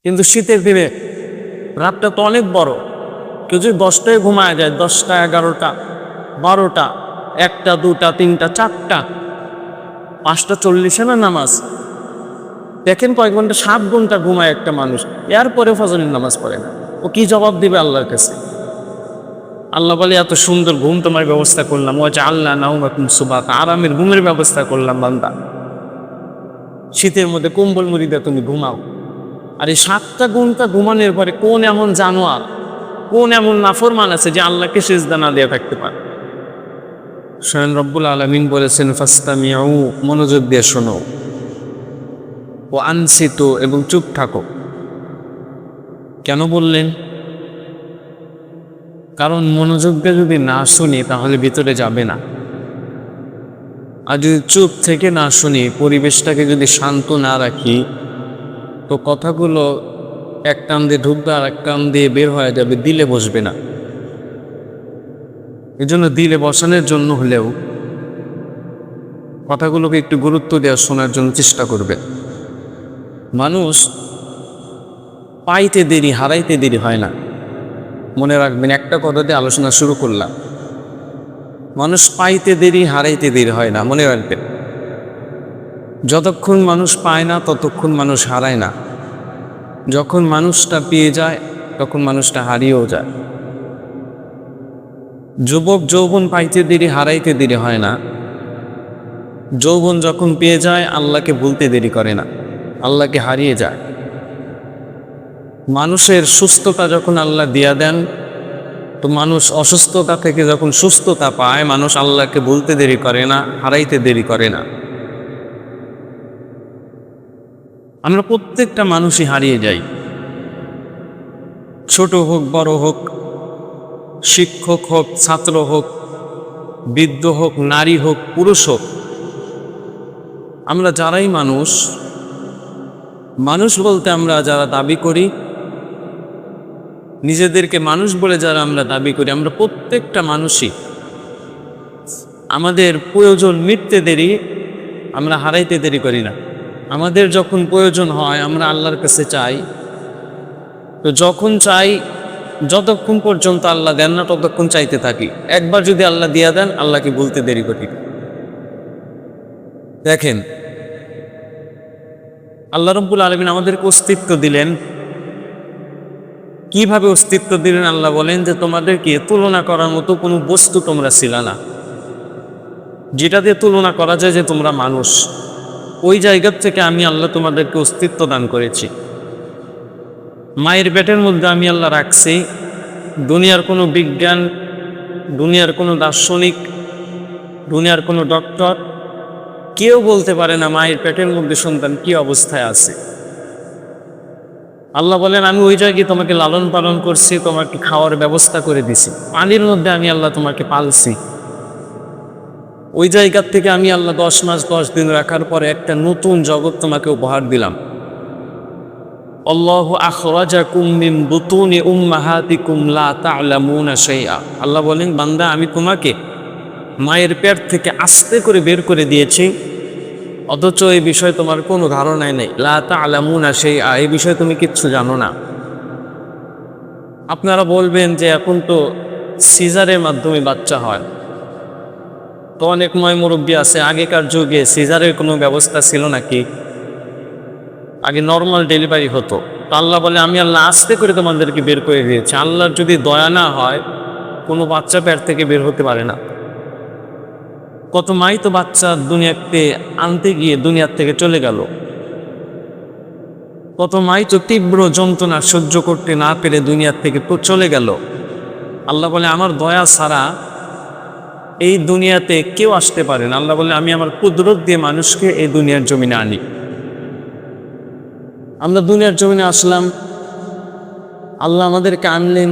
কিন্তু শীতের দিনে রাতটা তো অনেক বড়। কেউ যদি 10টায় ঘুমায় যায়, 10টা, 11টা, 12টা, 1টা, 2টা, 3টা, 4টা, 5টা 40-এ না নামাজ। দেখেন কয়েক ঘন্টা, 7 ঘন্টা ঘুমায় একটা মানুষ, এরপরে ফজরের নামাজ পড়ে না। ও কি জবাব দিবে আল্লাহর কাছে? আল্লাহ বলে এত সুন্দর ঘুম তোমার ব্যবস্থা করলাম, ও যে আল্লাহ নাউমাকুম সুবাতা, আরামের ঘুমের ব্যবস্থা করলাম বান্দা। শীতের মধ্যে কম্বল মুড়ি দিয়ে তুমি ঘুমাও। আর এই 7টা ঘন্টা ঘুমানোর পরে কোন এমন জানোয়ার, কোন এমন নাফরমান আছে যে আল্লাহকে সিজদা না দিয়ে থাকতে পারে? স্বয়ং রব্বুল আলামিন বলেছেন ফাসতামিউ, মনোযোগ দিয়ে শোনো, ও আনসিতু, এবং চুপ থাকো। কেন বললেন? কারণ মনোযোগ দিয়ে যদি না শুনি তাহলে ভিতরে যাবে না। আর যদি চুপ থেকে না শুনি, পরিবেশটাকে যদি শান্ত না রাখি, তো কথাগুলো এক কান দিয়ে ঢুকবে আর এক কান দিয়ে বের হয়ে যাবে, দিলে বসবে না। এই জন্য দিলে বসানোর জন্য হলেও কথাগুলোকে একটু গুরুত্ব দেওয়া, শোনার জন্য চেষ্টা করবে। মানুষ পাইতে দেরি, হারাইতে দেরি হয় না। মনে রাখবেন, একটা কথা দিয়ে আলোচনা শুরু করলাম। মানুষ পাইতে দেরি, হারাইতে দেরি হয় না, মনে রাখবেন। যতক্ষণ মানুষ পায় না ততক্ষণ মানুষ হারায় না। যখন মানুষটা পেয়ে যায় তখন মানুষটা হারিয়েও যায়। যুবক যৌবন পাইতে দেরি, হারাইতে দেরি হয় না। যৌবন যখন পেয়ে যায় আল্লাহকে ভুলতে দেরি করে না, আল্লাহকে হারিয়ে যায়। মানুষের সুস্থতা যখন আল্লাহ দিয়া দেন, তো মানুষ অসুস্থতা থেকে যখন সুস্থতা পায়, মানুষ আল্লাহকে ভুলতে দেরি করে না, হারাইতে দেরি করে না। আমরা প্রত্যেকটা মানুষই হারিয়ে যাই, ছোট হোক বড় হোক, শিক্ষক হোক ছাত্র হোক, বৃদ্ধ হোক নারী হোক পুরুষ হোক, আমরা যারাই মানুষ, মানুষ বলতে আমরা যারা দাবি করি, নিজেদেরকে মানুষ বলে যারা আমরা দাবি করি, আমরা প্রত্যেকটা মানুষই আমাদের প্রয়োজন মিটতে দেরি, আমরা হারাইতে দেরি করি না। আমাদের যখন প্রয়োজন হয় আমরা আল্লাহর কাছে চাই, তো যখন চাই, যতক্ষণ পর্যন্ত আল্লাহ দেন না ততক্ষণ চাইতে থাকি। একবার যদি আল্লাহ দিয়া দেন, আল্লাহকে বলতে দেরি করি। দেখেন, আল্লাহ রাব্বুল আলামিন আমাদেরকে অস্তিত্ব দিলেন। কিভাবে অস্তিত্ব দিলেন? আল্লাহ বলেন যে তোমাদেরকে তুলনা করার মতো কোনো বস্তু তোমরা ছিল না, যেটা দিয়ে তুলনা করা যায় যে তোমরা মানুষ। ওই জায়গা থেকে আমি আল্লাহ তোমাদেরকে অস্তিত্ব দান করেছি। মায়ের পেটের মধ্যে আমি আল্লাহ রাখছি। দুনিয়ার কোনো বিজ্ঞান, দুনিয়ার কোনো দার্শনিক, দুনিয়ার কোনো ডক্টর কেউ বলতে পারে না মায়ের পেটের মধ্যে সন্তান কি অবস্থায় আছে। আল্লাহ বলেন আমি ওই জায়গায় তোমাকে লালন পালন করছি, তোমাকে খাওয়ার ব্যবস্থা করে দিছি, পানির মধ্যে আমি আল্লাহ তোমাকে পালছি। ওই জায়গার থেকে আমি আল্লাহ 10 মাস 10 দিন রাখার পরে একটা নতুন জগৎ তোমাকে উপহার দিলাম। আল্লাহু আখরাজাকুম মিন বুতুনি উম্মাহাতিকুম লা তা'লামুনা শাইআ। আল্লাহ বলেন বান্দা, আমি তোমাকে মায়ের পেট থেকে আস্তে করে বের করে দিয়েছি, অথচ এই বিষয়ে তোমার কোনো ধারণাই নেই। লা তা'লামুনা শাইআ, এই বিষয়ে তুমি কিচ্ছু জানো না। আপনারা বলবেন যে এখন তো সিজারের মাধ্যমে বাচ্চা হয়, তো অনেক ময় মুরব্বী আছে, আগেকার যুগে সিজারের কোনো ব্যবস্থা ছিল নাকি? আগে নর্মাল ডেলিভারি হতো। তো আল্লাহ বলে আমি আল্লাহ আস্তে করে তোমাদেরকে বের করে দিয়েছি। আল্লাহর যদি দয়া না হয় কোনো বাচ্চা পেট থেকে বের হতে পারে না। কত মাই তো বাচ্চা দুনিয়াতে আনতে গিয়ে দুনিয়ার থেকে চলে গেল। কত মাই তো তীব্র যন্ত্রণা সহ্য করতে না পেরে দুনিয়ার থেকে চলে গেল। আল্লাহ বলে আমার দয়া ছাড়া এই দুনিয়াতে কেউ আসতে পারে না। আল্লাহ বলে আমি আমার কুদরত দিয়ে মানুষকে এই দুনিয়ার জমিনে আনি। আমরা দুনিয়ার জমিনে আসলাম, আল্লাহ আমাদেরকে আনলেন,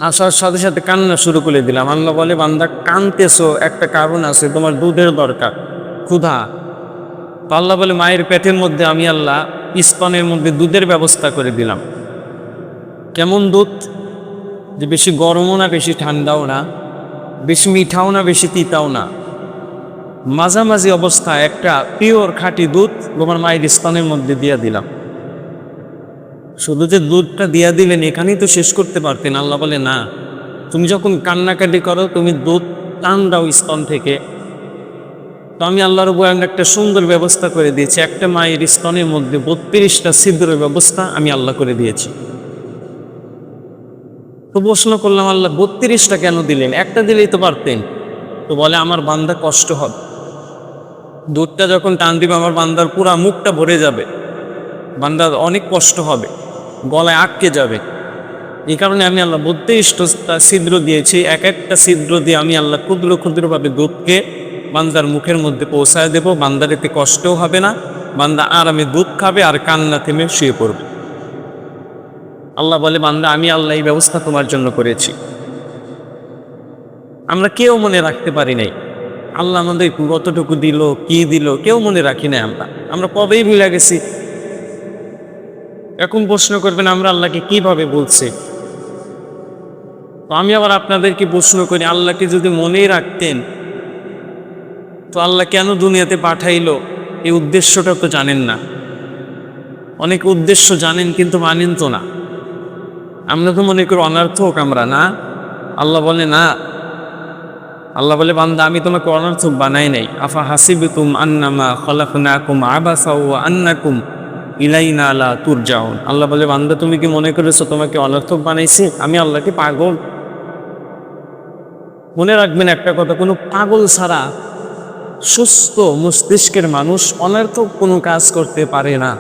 আসার সাথে সাথে কান্না শুরু করে দিলাম। আল্লাহ বলে বান্দা কানতেছো, একটা কারণ আছে, তোমার দুধের দরকার, ক্ষুধা। তো আল্লাহ বলে মায়ের পেটের মধ্যে আমি আল্লাহ স্তনের মধ্যে দুধের ব্যবস্থা করে দিলাম। কেমন দুধ? যে বেশি গরমও না বেশি ঠান্ডাও না, বেশি মিঠাও না বেশি তিতাও না, মাঝামাঝি অবস্থায় একটা পিওর খাঁটি দুধ তোমার মায়ের স্তনের মধ্যে দিয়ে দিলাম। শুধু যে দুধটা দিয়া দিলেন এখানেই তো শেষ করতে পারতেন। আল্লাহ বলে না, তুমি যখন কান্নাকাটি করো তুমি দুধ টান দাও স্তন থেকে, তো আমি আল্লাহর উপর একটা সুন্দর ব্যবস্থা করে দিয়েছি। একটা মায়ের স্তনের মধ্যে 32টা ছিদ্রের ব্যবস্থা আমি আল্লাহ করে দিয়েছি। তো প্রশ্ন করলাম, আল্লাহ 32টা কেন দিলেন? একটা দিলেই তো পারতেন। তো বলে আমার বান্দা কষ্ট হবে, দুধটা যখন টান দিবে আমার বান্দার পুরা মুখটা ভরে যাবে, বান্দার অনেক কষ্ট হবে, গলায় আটকে যাবে। এই কারণে আমি আল্লাহ 32টা ছিদ্র দিয়েছি। এক একটা ছিদ্র দিয়ে আমি আল্লাহ ক্ষুদ্র ক্ষুদ্রভাবে দুধকে বান্দার মুখের মধ্যে পৌঁছায় দেব। বান্দার এতে কষ্টও হবে না, বান্দা আরামে দুধ খাবে আর কান্না থেমে শুয়ে পড়বে। আল্লাহ বলে, বান্দা আমি আল্লাহ এই ব্যবস্থা তোমার জন্য করেছি। আমরা কেউ মনে রাখতে পারি নাই আল্লাহ আমাদের কতটুকু দিল, কি দিল, কেউ মনে রাখি নাই। আমরা কবেই ভুলে গেছি। এখন প্রশ্ন করবেন আমরা আল্লাহকে কিভাবে বলছি? তো আমি আবার আপনাদেরকে প্রশ্ন করি, আল্লাহকে যদি মনেই রাখতেন তো আল্লাহ কেন দুনিয়াতে পাঠাইলো? এই উদ্দেশ্যটা তো জানেন না। অনেক উদ্দেশ্য জানেন কিন্তু মানেন তো না। আমরা তো মনে করি অনর্থক আমরা, না? আল্লাহ বলে না, আল্লাহ বলে বান্দা আমি তোমাকে অনর্থক বানাই নাই। আফা হাসিবতুম আন্নামা খলাকনাকুম আবাসা ওয়া আন্নাকুম ইলাইনা লা তুরজাউন। আল্লাহ বলে বান্দা তুমি কি মনে করেছো তোমাকে অনর্থক বানাইছি? আমি আল্লাহকে পাগল? মনে রাখবেন একটা কথা, কোনো পাগল ছাড়া সুস্থ মস্তিষ্কের মানুষ অনর্থক কোনো কাজ করতে পারে না।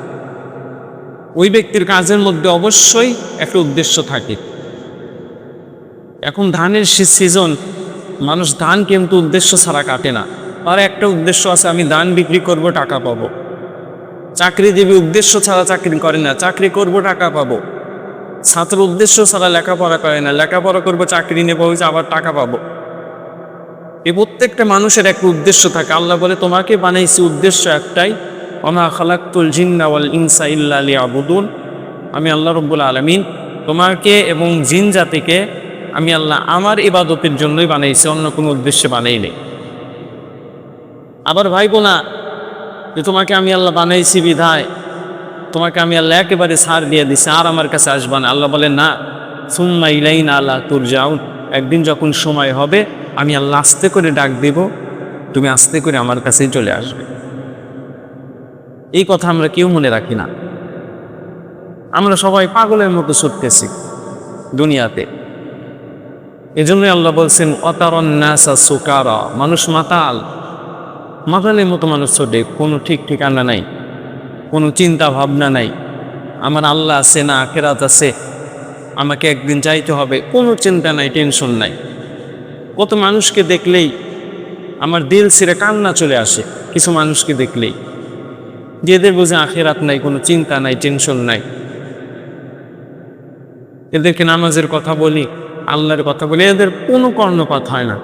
ওই ব্যক্তির কাজের মধ্যে অবশ্যই একটা উদ্দেশ্য থাকে। এখন ধানের সিজন, মানুষ ধান কিন্তু উদ্দেশ্য ছাড়া কাটে না। আর একটা উদ্দেশ্য আছে, আমি ধান বিক্রি করব, টাকা পাবো। চাকরিজীবী উদ্দেশ্য ছাড়া চাকরি করে না, চাকরি করব, টাকা পাবো। ছাত্র উদ্দেশ্য ছাড়া লেখাপড়া করে না, লেখাপড়া করবো, চাকরি নেবো, আবার টাকা পাবো। এই প্রত্যেকটা মানুষের একটা উদ্দেশ্য থাকে। আল্লাহ বলে তোমাকে বানাইছি উদ্দেশ্য একটাই, ওমা খালাকতুল জিন্না ওয়াল ইনসা ইল্লা লিয়াবুদুন। আমি আল্লাহ রাব্বুল আলামিন তোমাকে এবং জিন জাতিকে আমি আল্লাহ আমার ইবাদতের জন্যই বানাইছি, অন্য কোনো উদ্দেশ্যে বানাইনি। আবার ভাইবো না যে তোমাকে আমি আল্লাহ বানাইছি বিধায় তোমাকে আমি আল্লাহ একেবারে ছাড় দিয়ে দিছি, আর আমার কাছে আসবা না। আল্লাহ বলে না, সুম্মা ইলাইনা লা তুরজাউন। একদিন যখন সময় হবে আমি আল্লাহ আস্তে করে ডাক দেব, তুমি আস্তে করে আমার কাছেই চলে আসবে। এই কথা আমরা কেউ মনে রাখি না। আমরা সবাই পাগলের মতো ছুটতেছি দুনিয়াতে। এজন্যই আল্লাহ বলছেন অতারন নাসা সুকারা, মানুষ মাতাল, মাতালের মতো মানুষ ছোটে, কোনো ঠিক ঠিকানা নাই, কোনো চিন্তা ভাবনা নাই। আমার আল্লাহ আছে না আখিরাত আছে, আমাকে একদিন যাইতে হবে, কোনো চিন্তা নাই, টেনশন নাই। কত মানুষকে দেখলেই আমার দিল ছিঁড়ে কান্না চলে আসে, কিছু মানুষকে দেখলেই, যেদের বুঝে আখিরাত নাই, কোনো চিন্তা নাই, টেনশন নাই। এদেরকে নামাজের কথা বলি, আল্লাহর কথা বলি, এদের কোনো কর্ণপাত হয় না।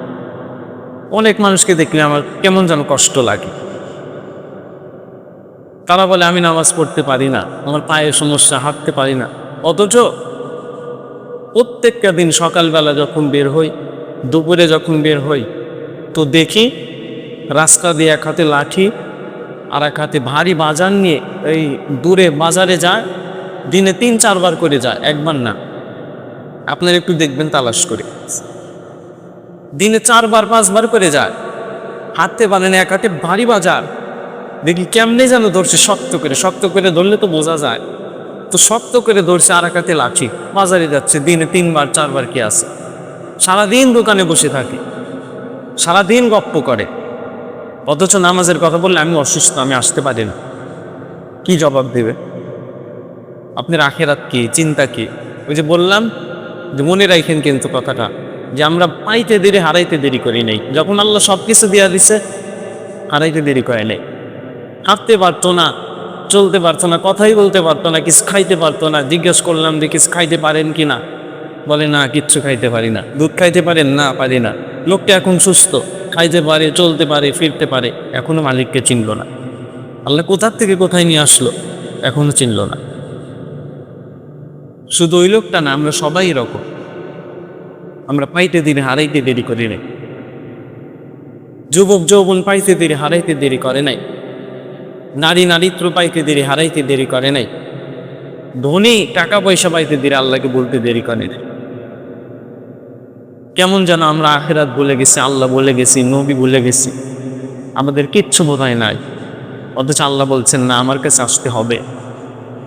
অনেক মানুষকে দেখলে আমার কেমন যেন কষ্ট লাগে। তারা বলে আমি নামাজ পড়তে পারি না, আমার পায়ে সমস্যা, হাঁটতে পারি না। অথচ প্রত্যেকটা দিন সকালবেলা যখন বের হই, দুপুরে যখন বের হই, তো দেখি রাস্তা দিয়ে এক হাতে লাঠি আর এক হাতে ভারী বাজার নিয়ে এই দূরে বাজারে যায়, দিনে 3-4 বার করে যায়, একবার না। আপনারা একটু দেখবেন তালাশ করে, দিনে 4 বার 5 বার করে যায়, হাঁটতে পারে না, এক হাতে ভারী বাজার। দেখি কেমনে যেন ধরছে, শক্ত করে ধরলে তো বোঝা যায়, তো শক্ত করে ধরছে, আর এক হাতে লাঠি, বাজারে যাচ্ছে, দিনে 3 বার 4 বার কি আছে। সারাদিন দোকানে বসে থাকে, সারাদিন গপ্প করে, অথচ নামাজের কথা বললে আমি অসুস্থ, আমি আসতে পারি না, কি জবাব দেবে? আপনার আখিরাত কি, চিন্তা কি? ওই যে বললাম যে মনে রাখেন কিন্তু কথাটা, যে আমরা পাইতে দেরি হারাইতে দেরি করি নাই। যখন আল্লাহ সব কিছু দিয়া দিছে, হারাইতে দেরি করে নাই। হাঁটতে পারতো না, চলতে পারতো না, কথাই বলতে পারতো না, কিছু খাইতে পারতো না। জিজ্ঞেস করলাম যে কিছু খাইতে পারেন কি না, বলে না, কিচ্ছু খাইতে পারি না। দুধ খাইতে পারেন? না, পারি না। লোকটা এখন সুস্থ, খাইতে পারে, চলতে পারে, ফিরতে পারে, এখনো মালিককে চিনল না। আল্লাহ কোথার থেকে কোথায় নিয়ে আসলো, এখনো চিনল না। শুধু ওই লোকটা না, আমরা সবাই এরকম। আমরা পাইতে দেরি হারাইতে দেরি করি নাই। যুবক যৌবন পাইতে দেরি হারাইতে দেরি করে নাই। নারী নারীত্ব পাইতে দেরি হারাইতে দেরি করে নাই। ধনী টাকা পয়সা পাইতে দেরি, আল্লাহকে বলতে দেরি করে না। কেমন যেন আমরা আখিরাত ভুলে গেছি, আল্লাহ ভুলে গেছি, নবী ভুলে গেছি, আমাদের কিচ্ছু বোধহয় নাই। অথচ আল্লাহ বলছেন না, আমার কাছে আসতে হবে।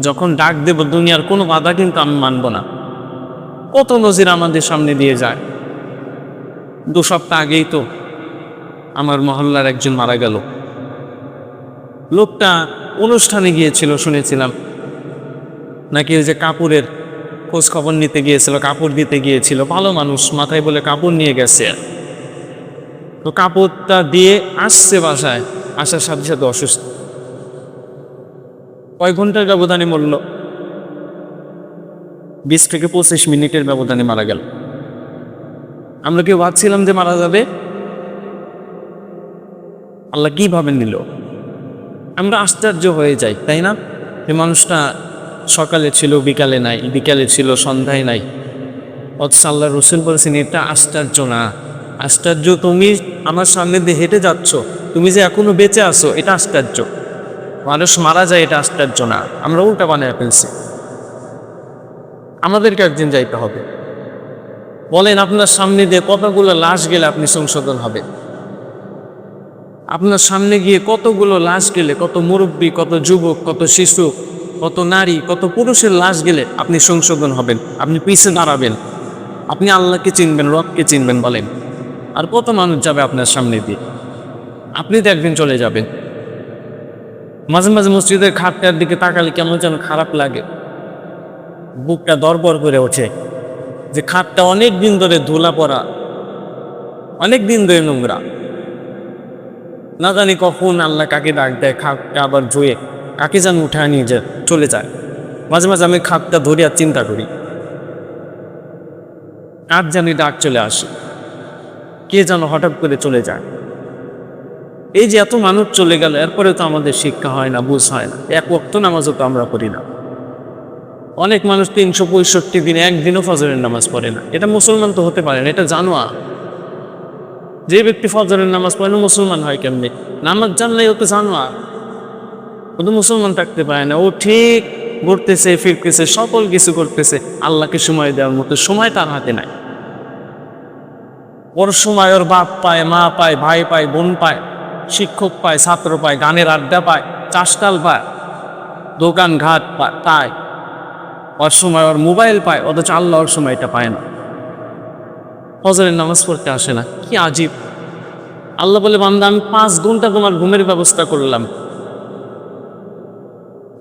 যখন ডাক দেব দুনিয়ার কোনো বাধা কিন্তু আমি মানব না। কত নজির আমাদের সামনে দিয়ে যায়। 2 সপ্তাহ আগেই তো আমার মহল্লার একজন মারা গেল। লোকটা অনুষ্ঠানে গিয়েছিল, শুনেছিলাম নাকি ওই যে কাপড়ের খোঁজ খবর নিতে গিয়েছিল, কাপড় দিতে গিয়েছিল, ভালো মানুষ, মাথায় বলে কাপড় নিয়ে গেছে। তো কাপড়টা দিয়ে আসছে বাসায়, আসার সাথে সাথে অসুস্থ। কয়েক ঘন্টার ব্যবধানে মরল, 20 থেকে 25 মিনিটের ব্যবধানে মারা গেল। আমরা কেউ ভাবছিলাম যে মারা যাবে, আল্লাহ কিভাবে নিল। আমরা আশ্চর্য হয়ে যাই, তাই না? এই মানুষটা সকালে ছিল, বিকালে নাই, বিকালে ছিল, সন্ধ্যায় নাই। অথচ আল্লাহ রসুল বলেছেন এটা আশ্চর্য না। আশ্চর্য তুমি আমার সামনে দিয়ে হেঁটে যাচ্ছ, তুমি যে এখনো বেঁচে আছো, এটা আশ্চর্য। মানুষ মারা যায়, এটা আশ্চর্য না। আমরা উল্টা বানিয়ে ফেলছি। আমাদেরকে একদিন যাইতে হবে। বলেন আপনার সামনে দিয়ে কতগুলো লাশ গেলে আপনি সংশোধন হবে? আপনার সামনে গিয়ে কতগুলো লাশ গেলে, কত মুরব্বী, কত যুবক, কত শিশু, কত নারী, কত পুরুষের লাশ গেলে আপনি সংশোধন হবেন, আপনি পিছে দাঁড়াবেন, আপনি আল্লাহকে চিনবেন, রবকে চিনবেন? বলেন আর কত মানুষ যাবে আপনার সামনে দিয়ে? আপনি তো একদিন চলে যাবেন। মাঝে মাঝে মসজিদের খাটটার দিকে তাকালে কেমন যেন খারাপ লাগে, বুকটা দরবর করে ওঠে যে খাটটা অনেক দিন ধরে ধুলা পড়া, অনেক দিন ধরে নোংরা। না জানি কখন আল্লাহ কাকে ডাক দেয়, খাটটা আবার ধুয়ে কাকে যেন উঠায় নিয়ে যায়, চলে যায়। মাঝে মাঝে আমি খাটটা ধরি আর চিন্তা করি, আর জানি ডাক চলে আসে, কে যেন হঠাৎ করে চলে যায়। এই যে এত মানুষ চলে গেল, এরপরে তো আমাদের শিক্ষা হয় না, বুঝ হয় না। এক ওয়াক্ত নামাজও তো আমরা পড়ি না। অনেক মানুষ 365 দিনে একদিনও ফজরের নামাজ পড়ে না। এটা মুসলমান তো হতে পারে না, এটা জানোয়ার। যে ব্যক্তি ফজরের নামাজ পড়ে না, মুসলমান হয় কেমনি? নামাজ জানলেই ও তো জানোয়ার, ও তো মুসলমান থাকতে পারে না। ও ঠিক ঘুরতেছে, ফিরতেছে, সকল কিছু করতেছে, আল্লাহকে সময় দেওয়ার মতো সময় তার হাতে নাই। ওর সময় ওর বাপ পায়, মা পায়, ভাই পায়, বোন পায়, শিক্ষক পায়, ছাত্র পায়, গানের আড্ডা পায়, চাষকাল পায়, দোকান ঘাট পায়। ওর সময় ওর মোবাইল পায়, অথচ আল্লাহ ওর সময়টা পায় না। ফজরের নামাজ পড়তে আসে না, কি আজীব। আল্লাহ বলে বান্দা আমি 5 ঘন্টা তোমার ঘুমের ব্যবস্থা করলাম।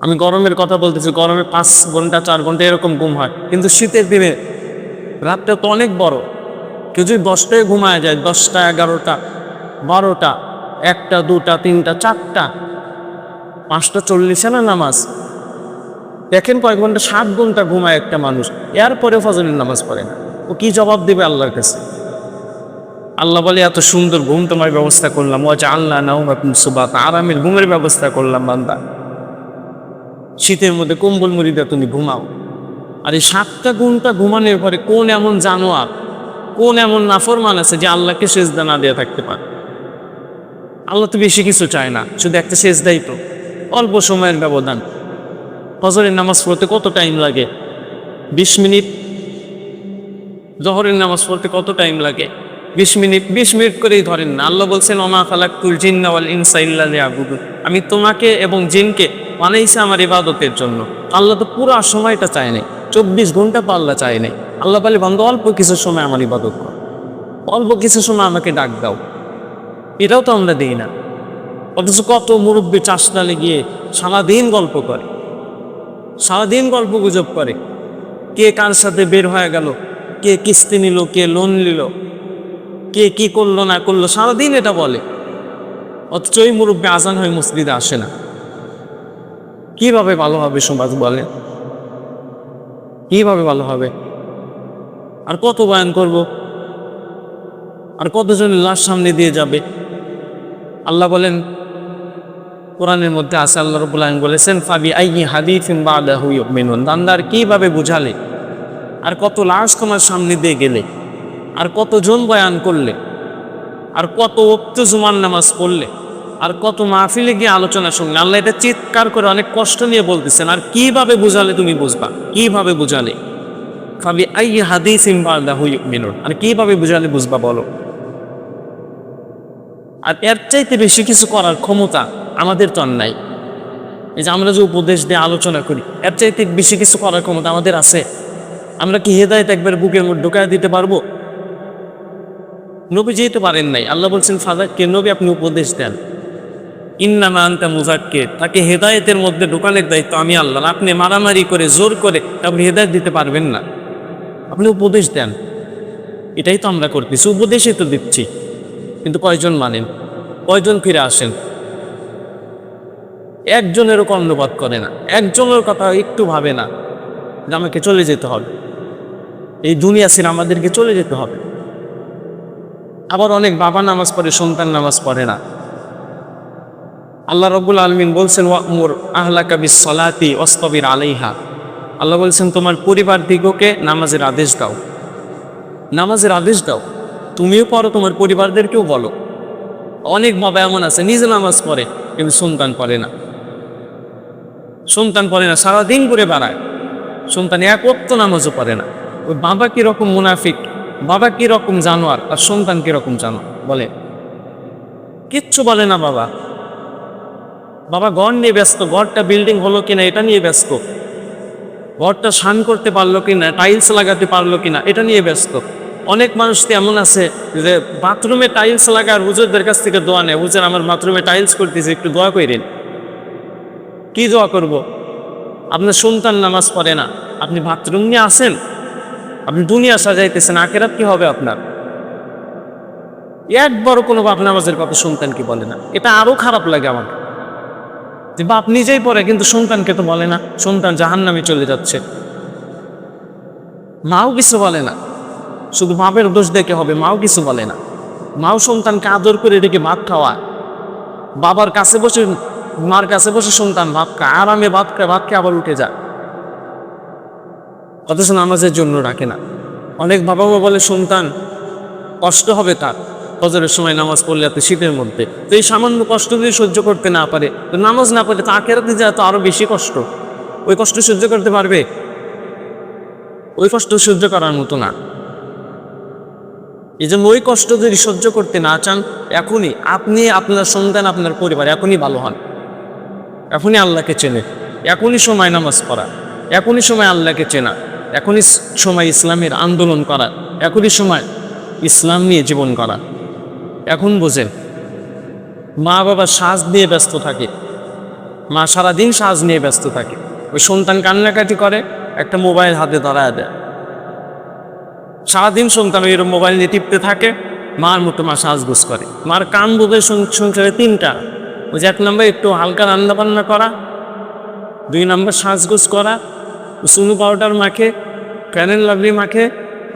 আমি গরমের কথা বলতেছি, গরমে 5 ঘন্টা 4 ঘন্টা এরকম ঘুম হয়, কিন্তু শীতের দিনে রাতটা তো অনেক বড়। কেউ যদি 10টায় ঘুমায় যায়, 10টা 11টা 12টা 1টা 2টা 3টা 4টা 5টা 40 না নামাজ, দেখেন কয়েক ঘন্টা, 7 ঘন্টা ঘুমায় একটা মানুষ, এরপরেও ফজরের নামাজ পড়ে না। ও কি জবাব দেবে আল্লাহর কাছে? আল্লাহ বলে এত সুন্দর ঘুম তোমার ব্যবস্থা করলাম, ও যে আল্লাহ নাউমাকুম সুবাতা, আরামের ঘুমের ব্যবস্থা করলাম বান্দা। শীতের মধ্যে কম্বল মুড়ি দিয়ে তুমি ঘুমাও। আর এই 7টা ঘন্টা ঘুমানোর পরে কোন এমন জানোয়ার, কোন এমন নাফরমান আছে যে আল্লাহকে সেজদা না দিয়ে থাকতে পারে? আল্লাহ তো বেশি কিছু চায় না, শুধু একটা সেজদাই তো, অল্প সময়ের ব্যবধান। ফজরের নামাজ পড়তে কত টাইম লাগে? 20 মিনিট। জোহরের নামাজ পড়তে কত টাইম লাগে? 20 মিনিট। 20 মিনিট করেই ধরেন না। আল্লাহ বলছেন ওমা খালাকতুল জিন্না ওয়াল ইনসা ইল্লা লিয়াবুদুন, আমি তোমাকে এবং জিনকে বানাইছি আমার ইবাদতের জন্য। আল্লাহ তো পুরো সময়টা চায় নাই, 24 ঘন্টা তো আল্লাহ চায় নাই। আল্লাহ বলে বান্দা অল্প কিছু সময় আমার ইবাদত কর, অল্প কিছু সময় আমাকে ডাক দাও। এটাও তো আমরা দিই না। অথচ কত মুরব্বী চাষনালে গিয়ে সারাদিন গল্প করে, সারাদিন গল্প গুজব করে, কে কার সাথে বের হয়ে গেল, কে কিস্তি নিল, কে লোন নিল, কে কি করলো না করলো, সারাদিন এটা বলে। অথচ ওই মুরব্বী আজান হয়ে মসজিদে আসে না। কিভাবে ভালো হবে সমাজ? বলে কিভাবে ভালো হবে? আর কত বয়ান করব? আর কতজন লাশ সামনে দিয়ে যাবে? আল্লাহ বলেন কোরআনের মধ্যে আছে, আল্লাহ রাব্বুল আলামিন বলেছেন ফাবি আইয়ি হাদিসিন বাদাহু ইউমিনুন, বান্দার কিভাবে বুঝালে, আর কত লাশ তোমার সামনে দিয়ে গেলে, আর কতজন বয়ান করলে, আর কত ওয়াক্ত জুমার নামাজ পড়লে, আর কত মাহফিলে গিয়ে আলোচনা শুনলে, আল্লাহ এটা চিৎকার করে অনেক কষ্ট নিয়ে বলতেছেন। আর কিভাবে বুঝালে তুমি বুঝবা? কিভাবে বুঝালে? ফাবি আইয়ি হাদিসিন বাদাহু ইউমিনুন, আর কিভাবে বুঝালে বুঝবা বলো? আর এর চাইতে বেশি কিছু করার ক্ষমতা আমাদের তো আর নাই। এই যে আমরা যে উপদেশ দিয়ে আলোচনা করি, এর চাইতে বেশি কিছু করার ক্ষমতা আমাদের আছে? আমরা কি হেদায়েত একবার বুকের মধ্যে ঢুকায় দিতে পারবো? নবী যেতে পারেন নাই। আল্লাহ বলছেন ফাযাক্কির, নবী আপনি উপদেশ দেন। ইন্নামা আনতা মুযাক্কির, তাকে হেদায়েতের মধ্যে ঢোকানোর দায়িত্ব আমি আল্লাহ। আপনি মারামারি করে জোর করে আপনি হেদায়েত দিতে পারবেন না, আপনি উপদেশ দেন। এটাই তো আমরা করতেছি, উপদেশই তো দিচ্ছি, কিন্তু কয়জন মানেন? কয়জন ফিরে আসেন? একজনেরও কর্ণপাত করে না, একজনের কথা একটু ভাবে না যে আমাকে চলে যেতে হবে, এই দুনিয়া ছেড়ে আমাদেরকে চলে যেতে হবে। আবার অনেক বাবা নামাজ পড়ে, সন্তান নামাজ পড়ে না। আল্লাহ রাব্বুল আলামিন বলছেন ওয়া'মুর আহলাকা বিস-সালাতি ওয়াসতাবির আলাইহা, আল্লাহ বলছেন তোমার পরিবার দিগকে নামাজের আদেশ দাও, নামাজের আদেশ দাও। তুমিও পড়ো, তোমার পরিবারদেরকেও বলো। অনেক বাবা এমন আছে নিজে নামাজ পড়ে কিন্তু সন্তান পড়ে না, সন্তান পড়ে না, সারাদিন করে বেড়ায়, সন্তান এক ওয়াক্ত নামাজও পড়ে না। ওই বাবা কিরকম মুনাফিক, বাবা কিরকম জানোয়ার, আর সন্তান কিরকম জানোয়ার বলে? কিচ্ছু বলে না বাবা। বাবা ঘর নিয়ে ব্যস্ত, ঘরটা বিল্ডিং হলো কিনা এটা নিয়ে ব্যস্ত, ঘরটা শান করতে পারলো কিনা, টাইলস লাগাতে পারলো কিনা এটা নিয়ে ব্যস্ত। অনেক মানুষ তো এমন আছে যে বাথরুমে টাইলস লাগার হুজুরদের কাছ থেকে দোয়া নেয়, হুজুর আমার বাথরুমে টাইলস করতেছে একটু দোয়া করেন। কি দোয়া করব? আপনার সন্তান নামাজ পড়ে না, আপনি বাথরুম নিয়ে আসেন, আপনি দুনিয়া সাজাইতেছেন, আখেরাত কি হবে আপনার? একবারও কোনো বাপ নামাজের কথা সন্তানকে বলে না। এটা আরো খারাপ লাগে আমার, যে বাপ নিজেই পড়ে কিন্তু সন্তানকে তো বলে না, সন্তান জাহান্নামে চলে যাচ্ছে। মাও কিছু বলে না, শুধু বাপের দোষ দেখে হবে, মাও কিছু বলে না। মাও সন্তানকে আদর করে রেখে ভাত খাওয়ায়, বাবার কাছে বসে, মার কাছে বসে সন্তান ভাত খায়, আরামে ভাত খায়, ভাত খেয়ে আবার উঠে যায়, অথচ নামাজের জন্য রাখে না। অনেক বাবা মা বলে সন্তান কষ্ট হবে তার ফজরের সময় নামাজ পড়লে, এত শীতের মধ্যে। তো এই সামান্য কষ্ট যদি সহ্য করতে না পারে, তো নামাজ না পড়লে তো আখেরাতে যায় তো আরো বেশি কষ্ট। ওই কষ্ট সহ্য করতে পারবে? ওই কষ্ট সহ্য করার মতো না। এই জন্য ওই কষ্ট যদি সহ্য করতে না চান, এখনই আপনি, আপনার সন্তান, আপনার পরিবার এখনই ভালো হন, এখনই আল্লাহকে চেনে, এখনই সময় নামাজ পড়া, এখনই সময় আল্লাহকে চেনা, এখনই সময় ইসলামের আন্দোলন করা, এখনই সময় ইসলাম নিয়ে জীবন করা। এখন বোঝেন, মা বাবা সাজ নিয়ে ব্যস্ত থাকে, মা সারাদিন সাজ নিয়ে ব্যস্ত থাকে, ওই সন্তান কান্নাকাটি করে, একটা মোবাইল হাতে ধরায় দেয়, সারাদিন সন্তান এরকম মোবাইল নিয়ে টিপতে থাকে, মার মতো মা সাজগোজ করে। মার কাম বোধের সংসারে তিনটা, ওই যে 1 নম্বর একটু হালকা রান্না বান্না করা, 2 নম্বর সাজগোজ করা, সুনু পাউডার মাখে, ফ্যানের লাভলি মাখে,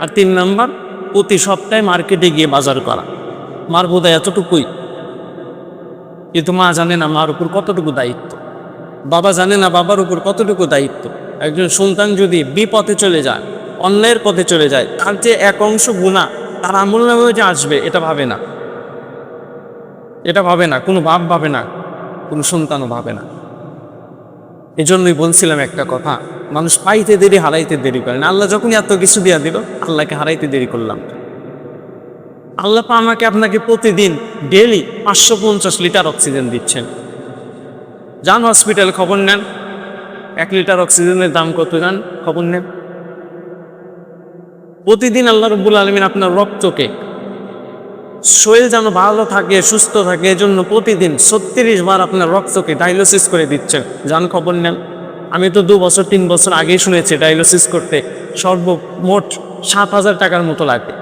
আর 3 নম্বর প্রতি সপ্তাহে মার্কেটে গিয়ে বাজার করা। মার বোধহয় এতটুকুই, কিন্তু মা জানে না মার উপর কতটুকু দায়িত্ব, বাবা জানে না বাবার উপর কতটুকু দায়িত্ব। একজন সন্তান যদি বিপথে চলে যায়, অন্যায়ের পথে চলে যায়, তার যে এক অংশ গুনাহ তার আমল নামেও যে আসবে এটা ভাবে না, এটা ভাবে না, কোনো বাপ ভাবে না, কোনো সন্তানও ভাবে না। এজন্যই বলছিলাম একটা কথা, মানুষ পাইতে দেরি হারাইতে দেরি করে না। আল্লাহ যখনই এত কিছু দিয়া দিল, আল্লাহকে হারাইতে দেরি করলাম। আল্লাহ আমাকে আপনাকে প্রতিদিন ডেইলি 550 লিটার অক্সিজেন দিচ্ছেন। যান হসপিটাল, খবর নেন 1 লিটার অক্সিজেনের দাম কত, যান খবর নেন। প্রতিদিন আল্লাহ রাব্বুল আলামিন আপনার রক্তকে, শরীর যেন ভালো থাকে, সুস্থ থাকে, এজন্য প্রতিদিন 36 বার আপনার রক্তকে ডায়ালিসিস করে দিচ্ছেন। যান খবর নেন। আমি তো 2 বছর 3 বছর আগেই শুনেছি ডায়ালিসিস করতে সর্বমোট 7,000 টাকার মতো লাগে।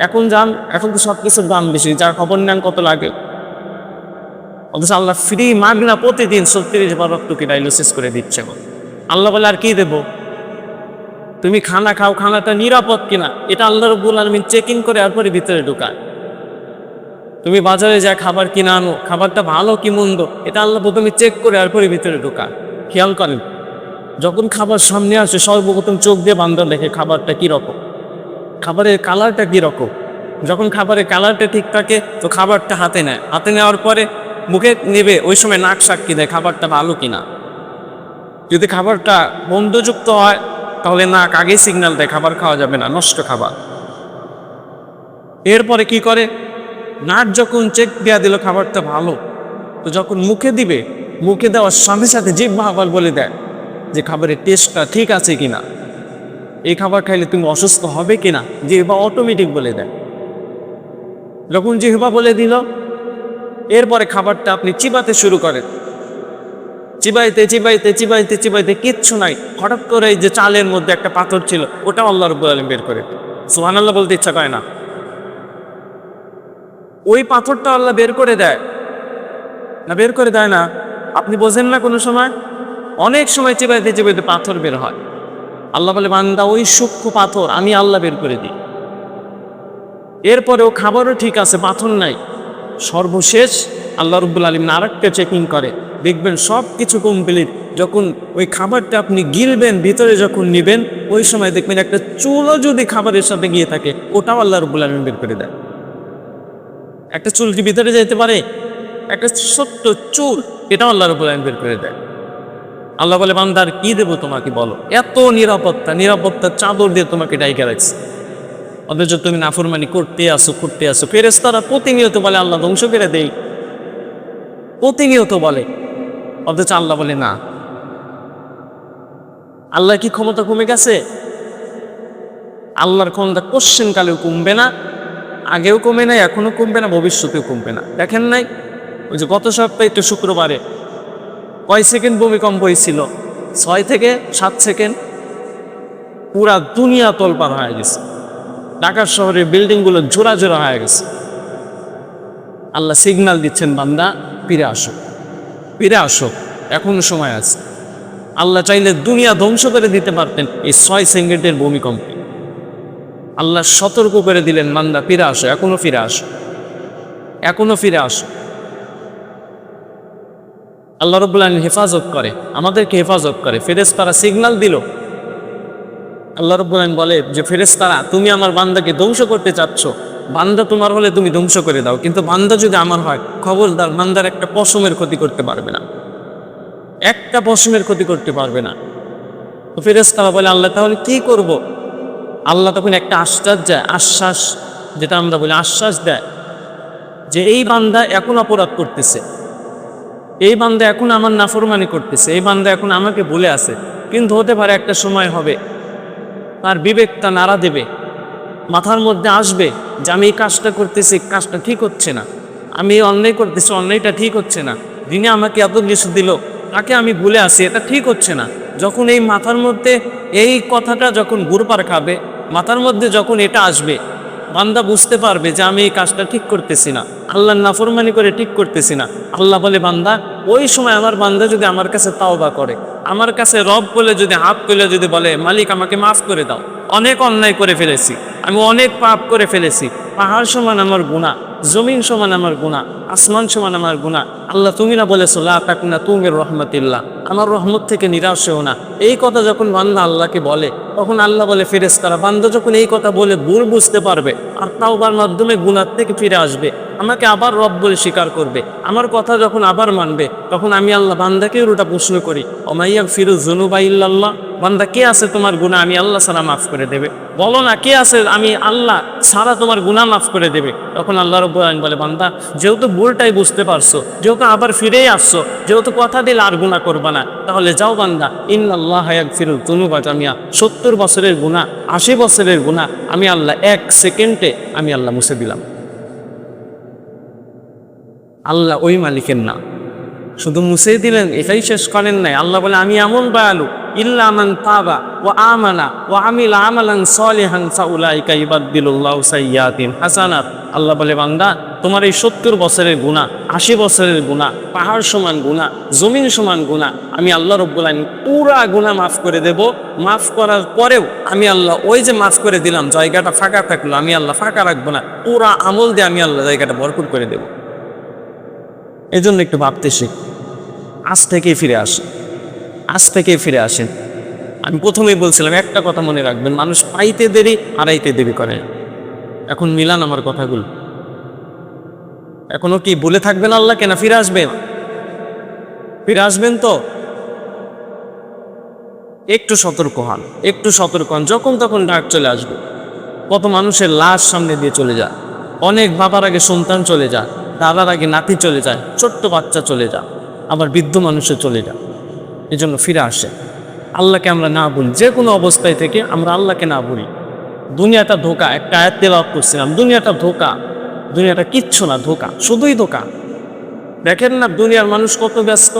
এখন যান, এখন তো সব কিছুর দাম বেশি, যার খবর নেন কত লাগে। অথচ আল্লাহ ফ্রি মাগনা প্রতিদিন 36 বার রক্তকে ডায়ালিসিস করে দিচ্ছে। আল্লাহ বলে আর কি দেব? তুমি খানা খাও, খানাটা নিরাপদ কিনা এটা আল্লাহ রাব্বুল আলামিন চেকিং করে এরপরে ভিতরে ঢুকায়। তুমি বাজারে যা খাবার কিনে আনো, খাবারটা ভালো কি মন্দ এটা আল্লাহ প্রথমে চেক করে এরপরে ভিতরে ঢুকায়। খেয়াল করেন, যখন খাবার সামনে আসে সর্বপ্রথম চোখ দিয়ে বান্দা দেখে খাবারটা কীরকম, খাবারের কালারটা কীরকম। যখন খাবারের কালারটা ঠিক থাকে তো খাবারটা হাতে নেয়, হাতে নেওয়ার পরে মুখে নেবে ওই সময় নাক সাক্ষী দেয় খাবারটা ভালো কিনা। যদি খাবারটা গন্ধযুক্ত হয় তাহলে নাক আগেই সিগন্যাল দেয় খাবার খাওয়া যাবে না, নষ্ট খাবার। এরপরে কি করে, নাক যখন চেক দেওয়া দিল খাবারটা ভালো, তো যখন মুখে দিবে, মুখে দেওয়ার সাথে সাথে জিহ্বা আবার বলে দেয় যে খাবারের টেস্টটা ঠিক আছে কিনা, এই খাবার খাইলে তুমি অসুস্থ হবে কিনা, জিহ্বা অটোমেটিক বলে দেয়। যখন জিহ্বা বলে দিল, এরপরে খাবারটা আপনি চিবাতে শুরু করেন, চিবাইতে চিবাইতে চিবাইতে চিবাইতে কিচ্ছু নাই, হঠাৎ করে এই যে চালের মধ্যে একটা পাথর ছিল ওটা আল্লাহ রাব্বুল আলামিন বের করে, সুবহানাল্লাহ বলতে ইচ্ছা করে না। ওই পাথরটা আল্লাহ বের করে দেয় না, বের করে দেয় না? আপনি বোঝেন না কোনো সময়? অনেক সময় চিবাইতে চিবাইতে পাথর বের হয়। আল্লাহ বলে বান্দা ওই সূক্ষ্ম পাথর আমি আল্লাহ বের করে দিই। এরপরেও খাবারও ঠিক আছে, পাথর নাই। সর্বশেষ আল্লাহ রাব্বুল আলামিন আরেকটা চেকিং করে, দেখবেন সব কিছু কমপ্লিট। যখন ওই খাবারটা আপনি গিলবেন, ভিতরে যখন নিবেন, ওই সময় দেখবেন একটা চুলও যদি খাবারের সাথে গিয়ে থাকে ওটাও আল্লাহ রাব্বুল আলামিন বের করে দেয়। একটা চুল কি ভিতরে যেতে পারে? একটা ছোট্ট চুল, এটাও আল্লাহ রাব্বুল আলামিন বের করে দেয়। আল্লাহ বলে বান্দার কি দেবো তোমাকে বলো, এত নিরাপত্তার চাদর দিয়ে তোমাকে ডাইকা রাখছে, অথচ তুমি নাফরমানি করতে আসো। ফেরেশতারা প্রতিনিয়ত বলে আল্লাহ ধ্বংস করে দেই, প্রতিনিয়ত বলে, অথচ আল্লাহ বলে না। আল্লাহ কি ক্ষমতা কমে গেছে? আল্লাহর ক্ষমতা কোশ্চেন কালেও কমবে না, আগেও কমে নাই, এখনো কমবে না, ভবিষ্যতেও কমবে না। দেখেন নাই ওই যে গত সপ্তাহে একটু শুক্রবারে কয় সেকেন্ড ভূমিকম্প হয়েছিল? 6 থেকে 7 সেকেন্ড। পুরা দুনিয়া তোলপার হয়ে গেছে, ঢাকার শহরের বিল্ডিংগুলো জোড়া জোড়া হয়ে গেছে। আল্লাহ সিগন্যাল দিচ্ছেন বান্দা ফিরে আসো, এখনো সময় আছে। আল্লাহ চাইলে দুনিয়া ধ্বংস করে দিতে পারতেন এই 6 সেকেন্ডের ভূমিকম্পে। আল্লাহ সতর্ক করে দিলেন বান্দা ফিরে আসো, এখনো ফিরে আসো। আল্লাহ রাব্বুল আলামিন হেফাজত করে, আমাদেরকে হেফাজত করে। ফেরেশতারা সিগন্যাল দিল, আল্লাহ রাব্বুল আলামিন বলে যে ফেরেশতারা তুমি আমার বান্দাকে ধ্বংস করতে চাচ্ছ, বান্দা তোমার হলে তুমি ধ্বংস করে দাও, কিন্তু বান্দা যদি আমার হয় খবরদার বান্দার একটা পশমের ক্ষতি করতে পারবে না, একটা পশমের ক্ষতি করতে পারবে না। তো ফেরেশতারা বলে আল্লাহ তাহলে কি করব? আল্লাহ তখন একটা আশ্বাস, যেটা আমরা বলি আশ্বাস দেয় যে এই বান্দা এখন অপরাধ করতেছে, এই বান্দা এখন আমার নাফরমানি করতেছে, এই বান্দা এখন আমাকে ভুলে আছে, কিন্তু হতে পারে একটা সময় হবে তার বিবেকটা নাড়া দেবে, মাথার মধ্যে আসবে যে আমি এই কাজটা করতেছি, কাজটা ঠিক হচ্ছে না, আমি অন্যায় করতেছি, অন্যায়টা ঠিক হচ্ছে না, দিনে আমাকে এত কিছু দিল, তাকে আমি ভুলে আসি, এটা ঠিক হচ্ছে না। যখন এই মাথার মধ্যে এই কথাটা যখন ঘুরপার খাবে, মাথার মধ্যে যখন এটা আসবে, বান্দা বুঝতে পারবে যে আমি এই কাজটা ঠিক করতেছি না, আল্লাহর নাফরমানি করে ঠিক করতেছি না। আল্লাহ বলে বান্দা ওই সময় আমার বান্দা যদি আমার কাছে তাওবা করে, আমার কাছে রব বলে যদি হাত তুলে যদি বলে মালিক আমাকে মাফ করে দাও, অনেক অন্যায় করে ফেলেছি, আমি অনেক পাপ করে ফেলেছি, পাহাড় সমান আমার গুনাহ, জমিন সমান আমার গুনাহ, আসমান সমান আমার গুনাহ, আল্লাহ তুমি না বলেছো লা তাকুনা তুমি রহমাতিল্লাহ, আমার রহমত থেকে নিরাশ হও না। এই কথা যখন বান্দা আল্লাহকে বলে, তখন আল্লাহ বলে ফেরেশতারা বান্দা যখন এই কথা বলে ভুল বুঝতে পারবে আর তাওবার মাধ্যমে গুনাহ থেকে ফিরে আসবে, আমাকে আবার রব বলে স্বীকার করবে, আমার কথা যখন আবার মানবে, তখন আমি আল্লাহ বান্দাকে ওটা প্রশ্ন করি ওমাইয়া ফিরু যুনুবা ইল্লাল্লাহ, বান্দা কে আছে তোমার গুনাহ আমি আল্লাহ ছাড়া মাফ করে দেবে? বলো না কে আছে আমি আল্লাহ ছাড়া তোমার গুনাহ মাফ করে দেবে? তখন আল্লাহ রাব্বুল আলামিন বলে বান্দা যেহেতু ভুলটাই বুঝতে পারছো, যেহেতু আবার ফিরেই আসছো, যেহেতু কথা দিলে আর গুনাহ করবা না, তাহলে যাও বান্দা ইন্নাল্লাহা ইয়াগফিরুয যুনুবা জামিআ, 70 বছরের গুনাহ, 80 বছরের গুনাহ আমি আল্লাহ 1 সেকেন্ডে আমি আল্লাহ মুছে দিলাম। আল্লাহ ওই মালিকের নাম, শুধু মুছে দিলেন এটাই শেষ করেন নাই। আল্লাহ বলে আমি এমন দয়ালু ইল্লা মান তাবা ওয়া আমানা ওয়া আমিলা আমালান সালিহান ফাউলাইকা ইউবাদদিলুল্লাহু সাইয়্যাতিহিম হাসানাত। আল্লাহ বলে বান্দা তোমার এই 70 বছরের গুনাহ, 80 বছরের গুনাহ, পাহাড় সমান গুনাহ, জমিন সমান গুনাহ, আমি আল্লাহ রাব্বুল আলামিন পুরা গুনাহ মাফ করে দেব। মাফ করার পরেও আমি আল্লাহ ওই যে মাফ করে দিলাম জায়গাটা ফাঁকা থাকলো, আমি আল্লাহ ফাঁকা রাখবো না, পুরা আমল দিয়ে আমি আল্লাহ জায়গাটা ভরপুর করে দেব। এই জন্য একটু ভাবতে শিখ, আজ থেকেই ফিরে আসেন। আমি প্রথমেই বলছিলাম একটা কথা মনে রাখবেন, মানুষ পাইতে দেরি হারাইতে দেরি করে। এখন মিলান আমার কথাগুলো। এখনো কি বলে থাকবেন আল্লাহকে, না ফিরে আসবেন? ফিরে আসবেন তো? একটু সতর্ক হন, একটু সতর্ক হন, যখন তখন ডাক চলে আসবে। কত মানুষের লাশ সামনে দিয়ে চলে যায়, অনেক বাবার আগে সন্তান চলে যায়, দাদার আগে নাতি চলে যায়, ছোট্ট বাচ্চা চলে যায়, আবার বৃদ্ধ মানুষও চলে যায়। এই জন্য ফিরে আসে, আল্লাহকে আমরা না বলি, যে কোনো অবস্থায় থেকে আমরা আল্লাহকে না বলি। দুনিয়াটা ধোকা, একটা আয়াত তেলাওয়াত করছিলাম, দুনিয়াটা ধোকা, দুনিয়াটা কিচ্ছু না, ধোকা, শুধুই ধোকা। দেখেন না দুনিয়ার মানুষ কত ব্যস্ত।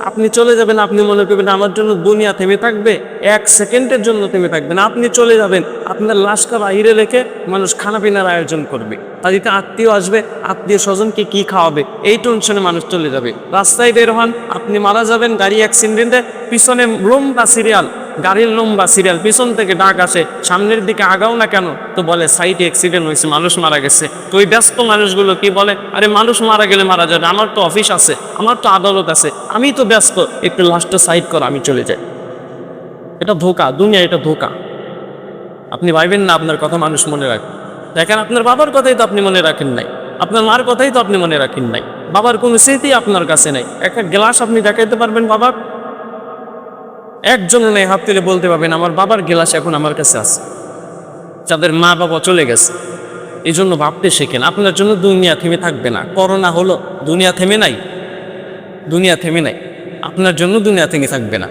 আপনি চলে যাবেন, আপনি মনে করবেন আমার জন্য দুনিয়া থেমে থাকবে, 1 সেকেন্ডের জন্য থেমে থাকবে না। আপনি চলে যাবেন, আপনার লাশটা বাইরে রেখে মানুষ খানা পিনার আয়োজন করবে, তাদেরকে আত্মীয় আসবে, আত্মীয় স্বজনকে কি খাওয়াবে, এই টেনশনে মানুষ চলে যাবে। রাস্তায় বের হন, আপনি মারা যাবেন গাড়ি অ্যাক্সিডেন্টে, পিছনে লম্বা সিরিয়াল, গাড়ির লম্বা সিরিয়াল, পিছন থেকে ডাক আসে, সামনের দিকে আগাও না কেন, তো বলে সাইডে অ্যাক্সিডেন্ট হয়েছে, মানুষ মারা গেছে। তো ওই ব্যস্ত মানুষগুলো কি বলে, আরে মানুষ মারা গেলে মারা যাবে, আমার তো অফিস আছে, আমার তো আদালত আছে, আমি তো ব্যস্ত, একটু লাস্টটা সাইড করো, আমি চলে যাই। এটা ধোকা, দুনিয়া এটা ধোকা। আপনি ভাইবেন না আপনার কথা মানুষ মনে রাখে। দেখেন আপনার বাবার কথাই তো আপনি মনে রাখেন নাই, আপনার মার কথাই তো আপনি মনে রাখেন নাই, বাবার কোনো স্মৃতি আপনার কাছে নাই। একটা গ্লাস আপনি দেখাইতে পারবেন বাবার? একজন নেই হাত তুলে বলতে পারবেন আমার বাবার গ্লাস এখন আমার কাছে আছে। যাদের মা বাবা চলে গেছে, এই জন্য ভাবতে শেখেন, আপনার জন্য দুনিয়া থেমে থাকবে না। করোনা হলো, দুনিয়া থেমে নাই, দুনিয়া থেমে নাই, আপনার জন্য দুনিয়া থেমে থাকবে না।